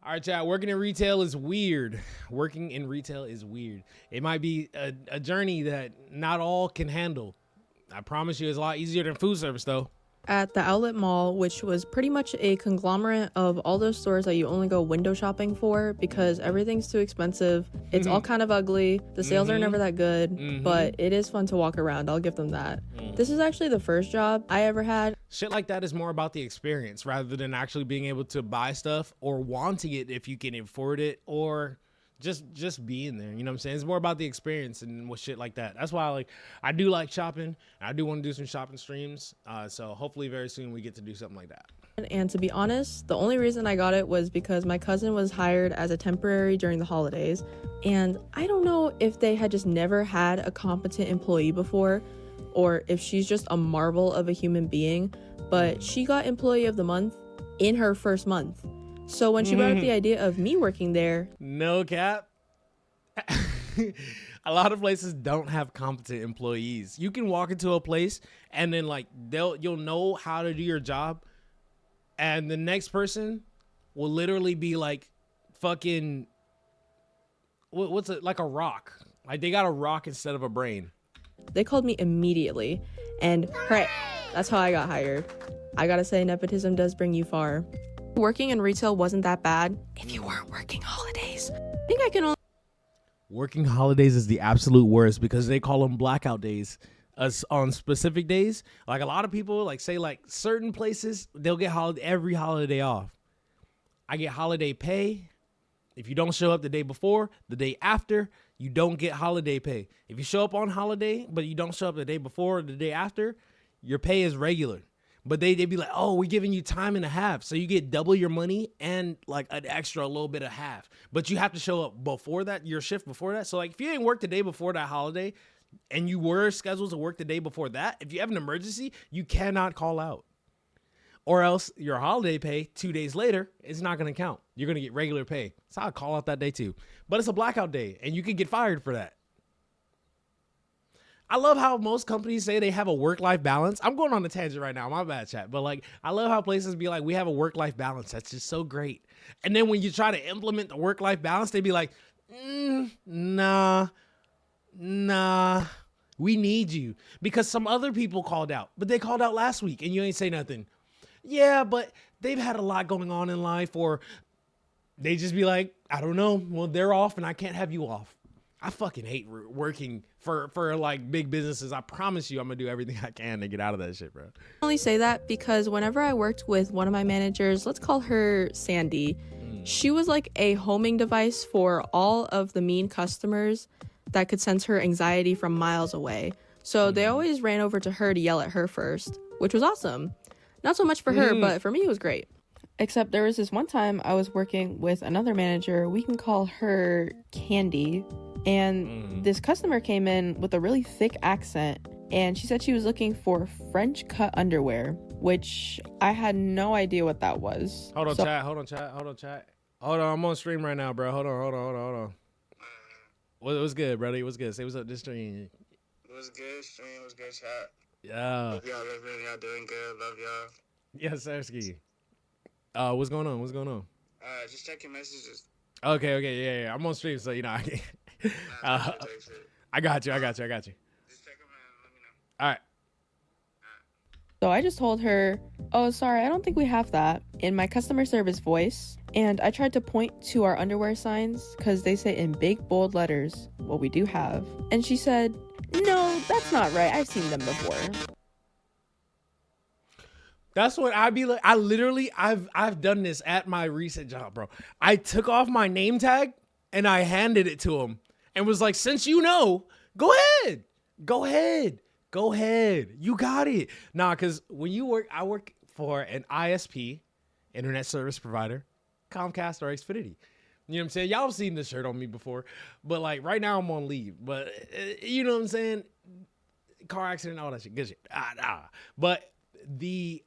All right, chat. Working in retail is weird. Working in retail is weird. It might be a journey that not all can handle. I promise you, it's a lot easier than food service, though. At the outlet mall, which was pretty much a conglomerate of all those stores that you only go window shopping for because everything's too expensive. It's all kind of ugly. The sales are never that good, but it is fun to walk around. I'll give them that. This is actually the first job I ever had. Shit like that is more about the experience rather than actually being able to buy stuff or wanting it if you can afford it or just being there. You know what I'm saying? It's more about the experience and what shit like that. That's why I do like shopping. I do want to do some shopping streams. So hopefully very soon we get to do something like that. And to be honest, the only reason I got it was because my cousin was hired as a temporary during the holidays. And I don't know if they had just never had a competent employee before or if she's just a marvel of a human being, but she got employee of the month in her first month. So when she brought up the idea of me working there, no cap. A lot of places don't have competent employees. You can walk into a place and then you'll know how to do your job, and the next person will literally be like fucking what's it, like a rock. Like they got a rock instead of a brain. they called me immediately, and right, that's how I got hired. I gotta say, nepotism does bring you far. Working in retail wasn't that bad if you weren't working holidays. I think I can only Working holidays is the absolute worst because they call them blackout days. On specific days, like a lot of people say certain places, they'll get every holiday off. I get holiday pay. If you don't show up the day before, the day after, you don't get holiday pay. If you show up on holiday, but you don't show up the day before or the day after, your pay is regular. But they'd be like, oh, we're giving you time and a half. So you get double your money and like an extra a little bit of half. But you have to show up before that, your shift before that. So if you didn't work the day before that holiday and you were scheduled to work the day before that, if you have an emergency, you cannot call out. Or else your holiday pay 2 days later is not going to count. You're going to get regular pay. So I'll call out that day too. But it's a blackout day and you can get fired for that. I love how most companies say they have a work-life balance. I'm going on a tangent right now. My bad, chat. But I love how places be like, we have a work-life balance. That's just so great. And then when you try to implement the work-life balance, they be like, nah, we need you. Because some other people called out. But they called out last week and you ain't say nothing. Yeah, but they've had a lot going on in life, or they just be like, I don't know. Well, they're off and I can't have you off. I fucking hate working for big businesses. I promise you I'm going to do everything I can to get out of that shit, bro. only say that because whenever I worked with one of my managers, let's call her Sandy, she was like a homing device for all of the mean customers that could sense her anxiety from miles away. So they always ran over to her to yell at her first, which was awesome. Not so much for her, but for me it was great. Except there was this one time I was working with another manager. We can call her Candy. And this customer came in with a really thick accent, and she said she was looking for French cut underwear, which I had no idea what that was. Hold on, chat. Hold on, I'm on stream right now, bro. Hold on. What's good, brother? What's good? Say what's up this stream. What's good, stream? What's good, chat? Yeah. Hope y'all living, y'all doing good. Love y'all. Yes, Sirski. What's going on? Just checking messages. Okay, yeah. I'm on stream, so I can. I got you. Just check them and let me know. All right. So I just told her, oh, sorry, I don't think we have that, in my customer service voice. And I tried to point to our underwear signs because they say in big, bold letters what we do have. And she said, no, that's not right. I've seen them before. That's what I'd be like. I've done this at my recent job, bro. I took off my name tag and I handed it to him and was like, since you know, go ahead. You got it. Nah, because when I work for an ISP, internet service provider, Comcast or Xfinity. You know what I'm saying? Y'all have seen this shirt on me before, but right now I'm on leave. But you know what I'm saying? Car accident, all that shit, good shit. But the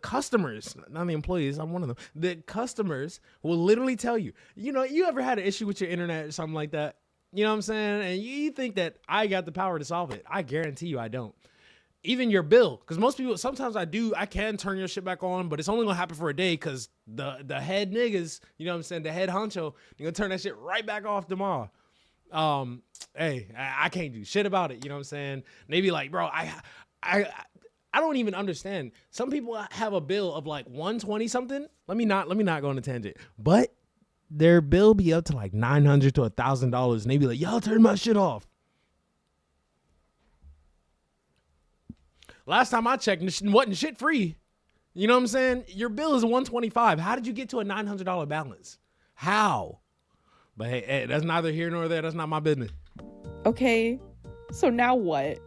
customers, not the employees, I'm one of them. The customers will literally tell you, you ever had an issue with your internet or something like that? You know what I'm saying? And you think that I got the power to solve it. I guarantee you I don't. even your bill, because most people, sometimes I can turn your shit back on, but it's only gonna happen for a day because the head niggas, you know what I'm saying, the head honcho, you're gonna turn that shit right back off tomorrow. Hey, I can't do shit about it, you know what I'm saying? Maybe like, bro, I don't even understand. Some people have a bill of like 120 something. Let me not go on a tangent, but their bill be up to like $900 to $1,000, and they be like, y'all turn my shit off. Last time I checked, it wasn't shit free. You know what I'm saying? Your bill is $125. How did you get to a $900 balance? How? But hey, that's neither here nor there. That's not my business. Okay, so now what?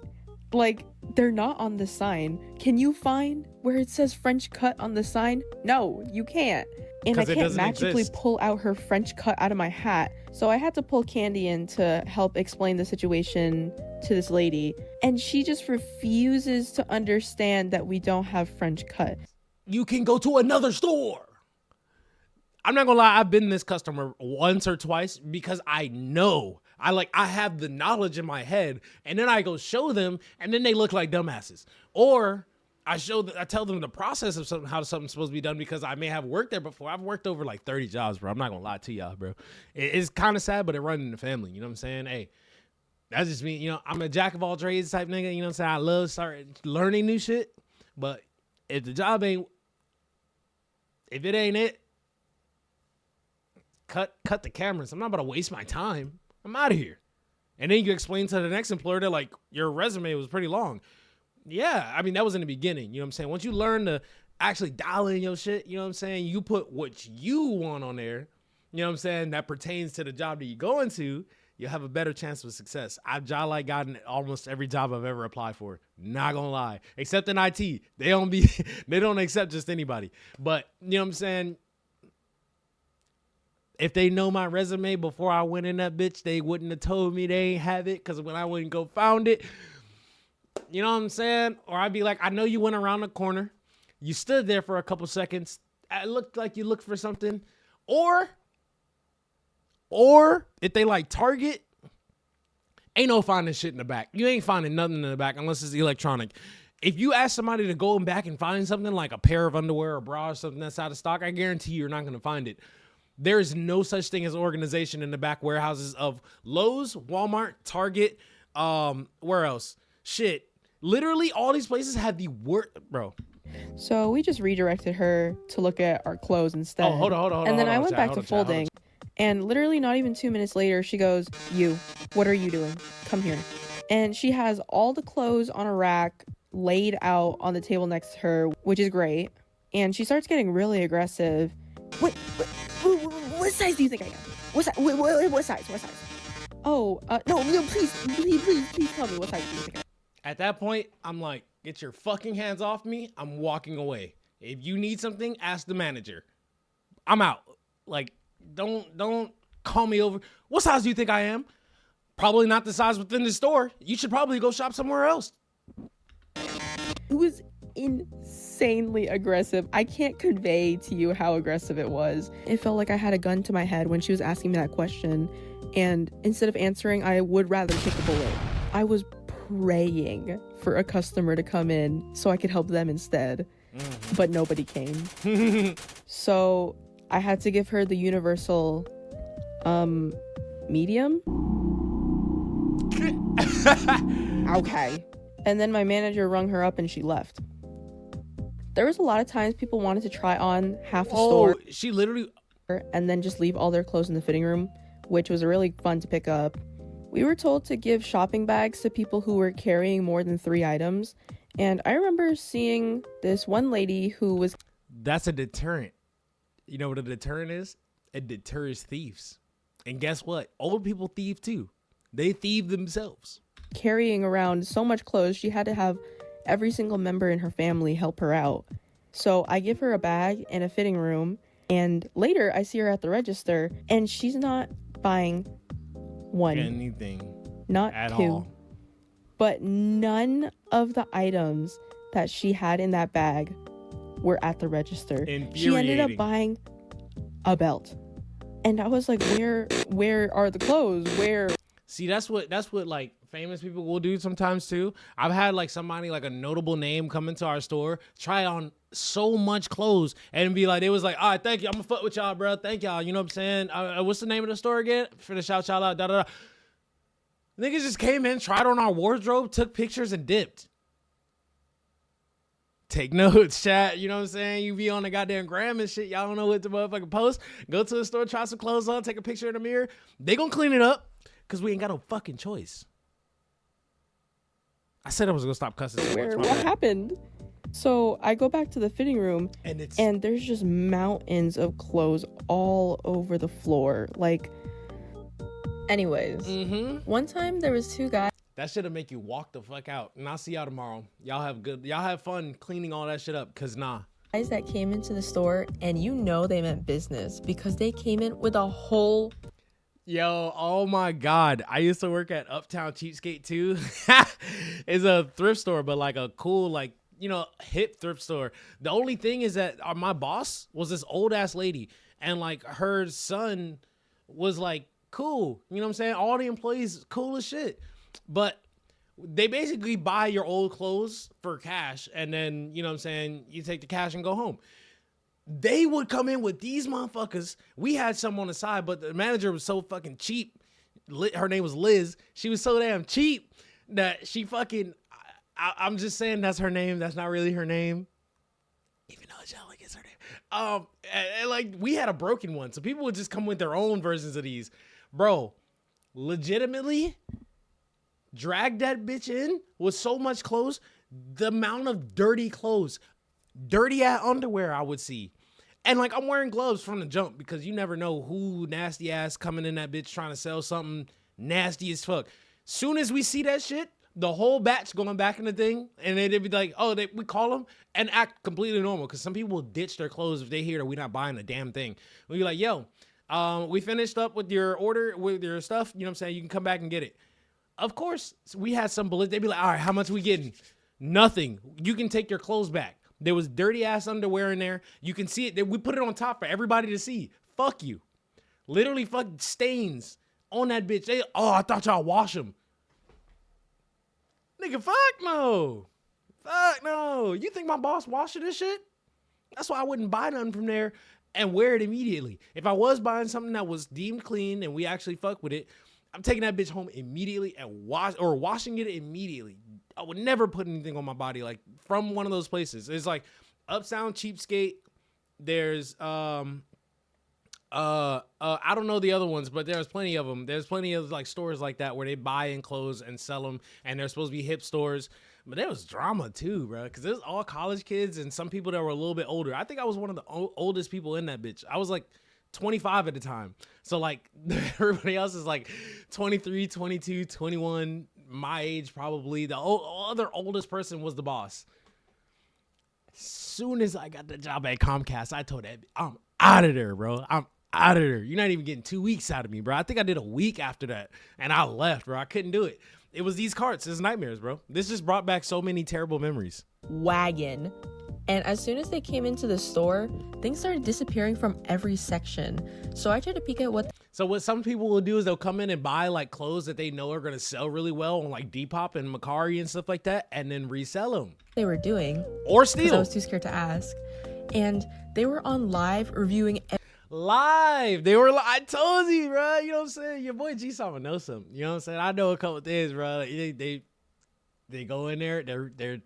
Like, they're not on the sign. Can you find where it says French cut on the sign? No, you can't. And I can't magically pull out her French cut out of my hat. So I had to pull Candy in to help explain the situation to this lady. And she just refuses to understand that we don't have French cut. You can go to another store. I'm not gonna lie, I've been this customer once or twice because I know. I have the knowledge in my head, and then I go show them, and then they look like dumbasses. Or I tell them the process of how something's supposed to be done because I may have worked there before. I've worked over like 30 jobs, bro. I'm not gonna lie to y'all, bro. It's kind of sad, but it runs in the family. You know what I'm saying? Hey, that's just me. You know, I'm a jack of all trades type nigga. You know what I'm saying? I love starting learning new shit, but if the job ain't, if it ain't it, cut the cameras. I'm not about to waste my time. I'm out of here. And then you explain to the next employer that like your resume was pretty long. Yeah, I mean that was in the beginning. You know what I'm saying? Once you learn to actually dial in your shit, you know what I'm saying? You put what you want on there. You know what I'm saying? That pertains to the job that you go into. You'll have a better chance of success. I've gotten almost every job I've ever applied for. Not gonna lie, except in IT, they don't accept just anybody. But you know what I'm saying? If they know my resume before I went in that bitch, they wouldn't have told me they ain't have it because when I wouldn't go found it, you know what I'm saying? Or I'd be like, I know you went around the corner. You stood there for a couple seconds. It looked like you looked for something. Or if they like Target, ain't no finding shit in the back. You ain't finding nothing in the back unless it's electronic. If you ask somebody to go back and find something like a pair of underwear or bra or something that's out of stock, I guarantee you're not going to find it. There is no such thing as organization in the back warehouses of Lowe's, Walmart, Target, where else? Shit. Literally all these places have the worst, bro. So we just redirected her to look at our clothes instead. Oh, hold on. And then I went back to folding. And literally not even 2 minutes later, she goes, "You, what are you doing? Come here." And she has all the clothes on a rack laid out on the table next to her, which is great. And she starts getting really aggressive. What size do you think I am? What size? Oh, no, please tell me what size do you think I am? At that point, I'm like, get your fucking hands off me. I'm walking away. If you need something, ask the manager. I'm out. Like, don't call me over. What size do you think I am? Probably not the size within the store. You should probably go shop somewhere else. It was insanely aggressive. I can't convey to you how aggressive it was. It felt like I had a gun to my head when she was asking me that question. And instead of answering, I would rather take the bullet. I was praying for a customer to come in so I could help them instead. But nobody came. So I had to give her the universal medium. Okay. And then my manager rung her up and she left. There was a lot of times people wanted to try on half the store. She literally... And then just leave all their clothes in the fitting room, which was really fun to pick up. We were told to give shopping bags to people who were carrying more than 3 items. And I remember seeing this one lady who was... That's a deterrent. You know what a deterrent is? It deters thieves. And guess what? Old people thieve too. They thieve themselves. Carrying around so much clothes, she had to have every single member in her family help her out. So I give her a bag and a fitting room, and later I see her at the register, and she's not buying one. Anything. Not at 2. all. But none of the items that she had in that bag were at the register. She ended up buying a belt. And I was like, where are the clothes? Where? See, that's what like famous people will do sometimes too. I've had like somebody like a notable name come into our store, try on so much clothes, and be like, they was like, all right, thank you, I'm gonna fuck with y'all, bro. Thank y'all. You know what I'm saying? What's the name of the store again? For the shout out, da da da. Niggas just came in, tried on our wardrobe, took pictures, and dipped. Take notes, chat. You know what I'm saying? You be on the goddamn gram and shit. Y'all don't know what to motherfucking post. Go to the store, try some clothes on, take a picture in the mirror. They gonna clean it up because we ain't got no fucking choice. I said I was gonna stop cussing. What happened? So I go back to the fitting room and there's just mountains of clothes all over the floor. Like, anyways, one time there was two guys. That shit'll make you walk the fuck out. And I'll see y'all tomorrow. Y'all have fun cleaning all that shit up, cause nah. Guys that came into the store, and you know they meant business because they came in with a whole. Yo, oh my God. I used to work at Uptown Cheapskate too. It's a thrift store, but like a cool, like, you know, hip thrift store. The only thing is that my boss was this old ass lady, and like her son was like cool. You know what I'm saying? All the employees cool as shit. But they basically buy your old clothes for cash, and then, you know what I'm saying, you take the cash and go home. They would come in with these motherfuckers. We had some on the side, but the manager was so fucking cheap. Her name was Liz. She was so damn cheap that she fucking, I'm just saying that's her name. That's not really her name. Even though it's like it's her name. And like we had a broken one. So people would just come with their own versions of these. Bro, legitimately, drag that bitch in with so much clothes. The amount of dirty clothes, dirty ass underwear I would see. And like I'm wearing gloves from the jump because you never know who nasty ass coming in that bitch trying to sell something nasty as fuck. Soon as we see that shit, the whole batch going back in the thing, and they'd be like, oh, we call them and act completely normal, because some people will ditch their clothes if they hear that we're not buying a damn thing. We'll be like, yo, we finished up with your order, with your stuff, you know what I'm saying? You can come back and get it. Of course, we had some bullets. They'd be like, all right, how much we getting? Nothing. You can take your clothes back. There was dirty ass underwear in there. You can see it. We put it on top for everybody to see. Fuck you. Literally fuck stains on that bitch. I thought y'all wash them. Nigga, fuck no. Fuck no. You think my boss washing this shit? That's why I wouldn't buy nothing from there and wear it immediately. If I was buying something that was deemed clean and we actually fuck with it, I'm taking that bitch home immediately and washing it immediately. I would never put anything on my body like from one of those places. It's like Uptown Cheapskate. There's I don't know the other ones, but there's plenty of them. There's plenty of like stores like that where they buy in clothes and sell them, and they're supposed to be hip stores. But there was drama too, bro, because there's all college kids and some people that were a little bit older. I think I was one of the oldest people in that bitch. I was like 25 at the time. So like everybody else is like 23, 22, 21, my age probably. The other oldest person was the boss. As soon as I got the job at Comcast, I told that I'm out of there, bro. I'm out of there. You're not even getting 2 weeks out of me, bro. I think I did a week after that and I left, bro. I couldn't do it. It was these carts. It's nightmares, bro. This just brought back so many terrible memories. Wagon. And as soon as they came into the store, things started disappearing from every section. So I tried to peek at what some people will do is they'll come in and buy like clothes that they know are going to sell really well on like Depop and Macari and stuff like that, and then resell them. They were doing. Or steal. I was too scared to ask. And they were on live reviewing. Live. They were I told you, bro. You know what I'm saying? Your boy G-Sama knows something. You know what I'm saying? I know a couple things, bro. They go in there. They're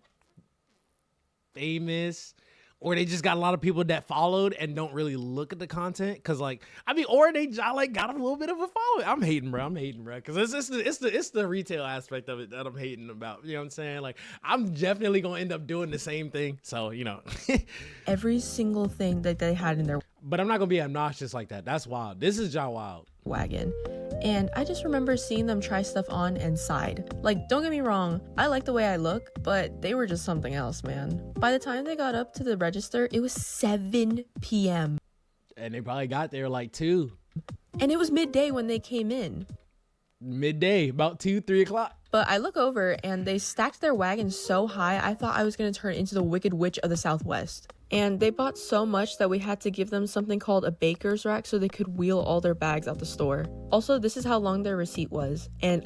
famous, or they just got a lot of people that followed and don't really look at the content, because like or they like got a little bit of a following. I'm hating, bro, because it's the retail aspect of it that I'm hating about. You know what I'm saying? Like I'm definitely gonna end up doing the same thing, so you know. Every single thing that they had in their but I'm not gonna be obnoxious like that. That's wild. This is John Wild wagon. And I just remember seeing them try stuff on and sighed. Like, don't get me wrong, I like the way I look, but they were just something else, man. By the time they got up to the register, it was 7 p.m. And they probably got there like 2. And it was midday when they came in. Midday, about 2, 3 o'clock. But I look over and they stacked their wagon so high, I thought I was going to turn into the Wicked Witch of the Southwest. And they bought so much that we had to give them something called a baker's rack so they could wheel all their bags out the store. Also, this is how long their receipt was. And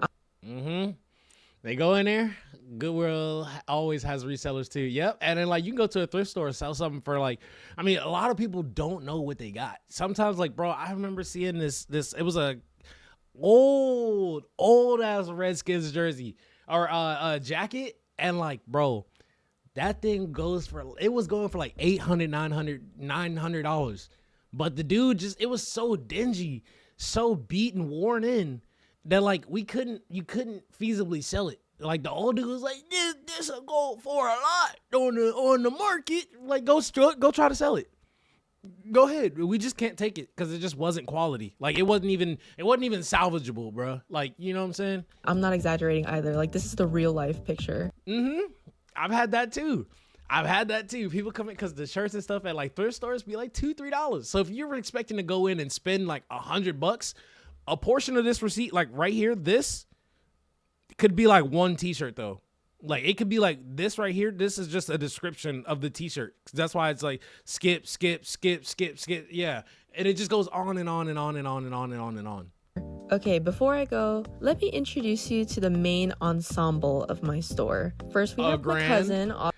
They go in there. Goodwill always has resellers too. Yep. And then like you can go to a thrift store and sell something for like, I mean, a lot of people don't know what they got. Sometimes like, bro, I remember seeing this, it was a old ass Redskins jersey or a jacket. And like, bro, that thing it was going for like $800, $900. But the dude it was so dingy, so beat and worn in that like you couldn't feasibly sell it. Like the old dude was like, this will go for a lot on the market. Like go try to sell it. Go ahead. We just can't take it because it just wasn't quality. Like it wasn't even salvageable, bro. Like, you know what I'm saying? I'm not exaggerating either. Like, this is the real life picture. I've had that too. People come in because the shirts and stuff at like thrift stores be like $2-3. So if you were expecting to go in and spend like $100, a portion of this receipt, like right here, this could be like one t-shirt though. Like it could be like this right here. This is just a description of the t-shirt. That's why it's like skip. Yeah. And it just goes on and on and on and on and on and on and on. Okay, before I go, let me introduce you to the main ensemble of my store. First, we have my cousin. A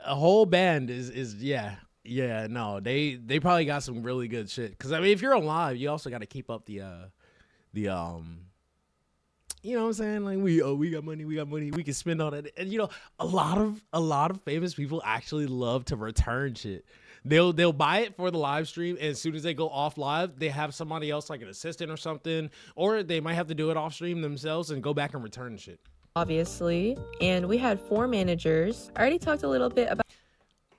whole band is yeah. No, they probably got some really good shit. Because I mean, if you're on live, you also got to keep up the you know what I'm saying? Like we got money, we can spend all that. And you know, a lot of famous people actually love to return shit. They'll buy it for the live stream, and as soon as they go off live, they have somebody else like an assistant or something, or they might have to do it off stream themselves and go back and return shit. Obviously, and we had 4 managers. I already talked a little bit about.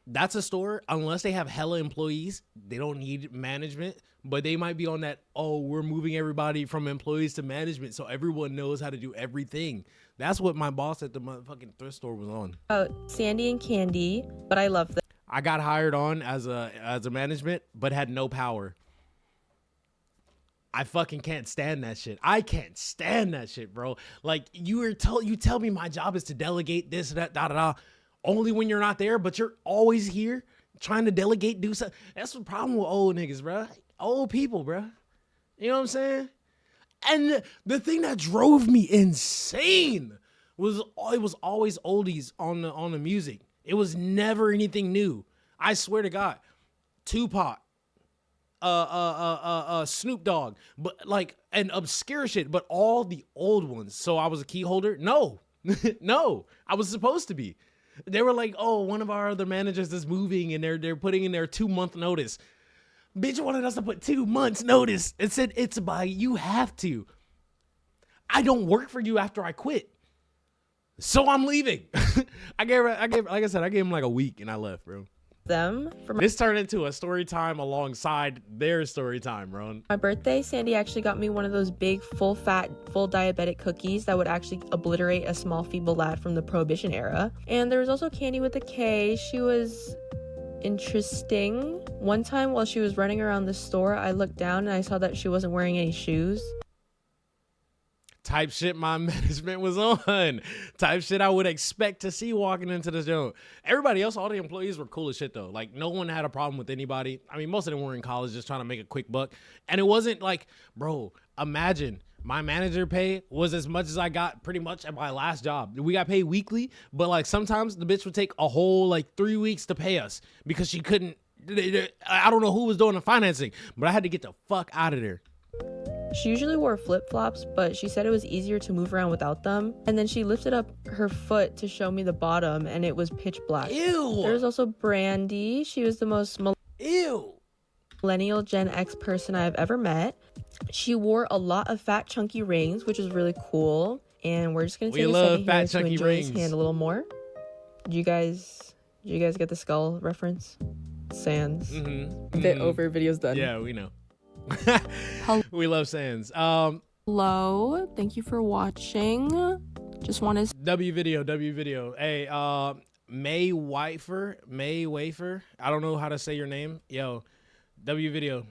That's a store, unless they have hella employees, they don't need management, but they might be on that, oh, we're moving everybody from employees to management so everyone knows how to do everything. That's what my boss at the motherfucking thrift store was on. Sandy and Candy, but I love them. I got hired on as a management, but had no power. I fucking can't stand that shit. I can't stand that shit, bro. Like you tell me my job is to delegate this, that, da da da. Only when you're not there, but you're always here trying to delegate, do something. That's the problem with old niggas, bro. Old people, bro. You know what I'm saying? And the thing that drove me insane was it was always oldies on the music. It was never anything new. I swear to God. Tupac, Snoop Dogg, but like an obscure shit, but all the old ones. So I was a key holder? No. No. I was supposed to be. They were like, oh, one of our other managers is moving and they're putting in their 2-month notice. Bitch wanted us to put 2 months notice and said it's by you have to. I don't work for you after I quit. So I'm leaving. I gave like I said, I gave him like a week and I left, bro. This turned into a story time alongside their story time, bro. My birthday, Sandy actually got me one of those big, full-fat, full diabetic cookies that would actually obliterate a small, feeble lad from the Prohibition era. And there was also Candy with a K. She was interesting. One time while she was running around the store, I looked down and I saw that she wasn't wearing any shoes. Type shit my management was on. Type shit I would expect to see walking into the joint. Everybody else, all the employees were cool as shit though. Like no one had a problem with anybody. I mean, most of them were in college just trying to make a quick buck. And it wasn't like, bro, imagine my manager pay was as much as I got pretty much at my last job. We got paid weekly, but like sometimes the bitch would take a whole like 3 weeks to pay us because she couldn't. I don't know who was doing the financing, but I had to get the fuck out of there. She usually wore flip-flops, but she said it was easier to move around without them. And then she lifted up her foot to show me the bottom, and it was pitch black. Ew. There's also Brandy. She was the most millennial Gen X person I've ever met. She wore a lot of fat, chunky rings, which is really cool. And we're just going to take a second here to enjoy his hand a little more. Did you guys get the skull reference? Sans. Mm-hmm. Bit over, video's done. Yeah, we know. We love Sans. Hello, thank you for watching. Just want to W video. Hey, May Wafer. I don't know how to say your name. Yo, W video.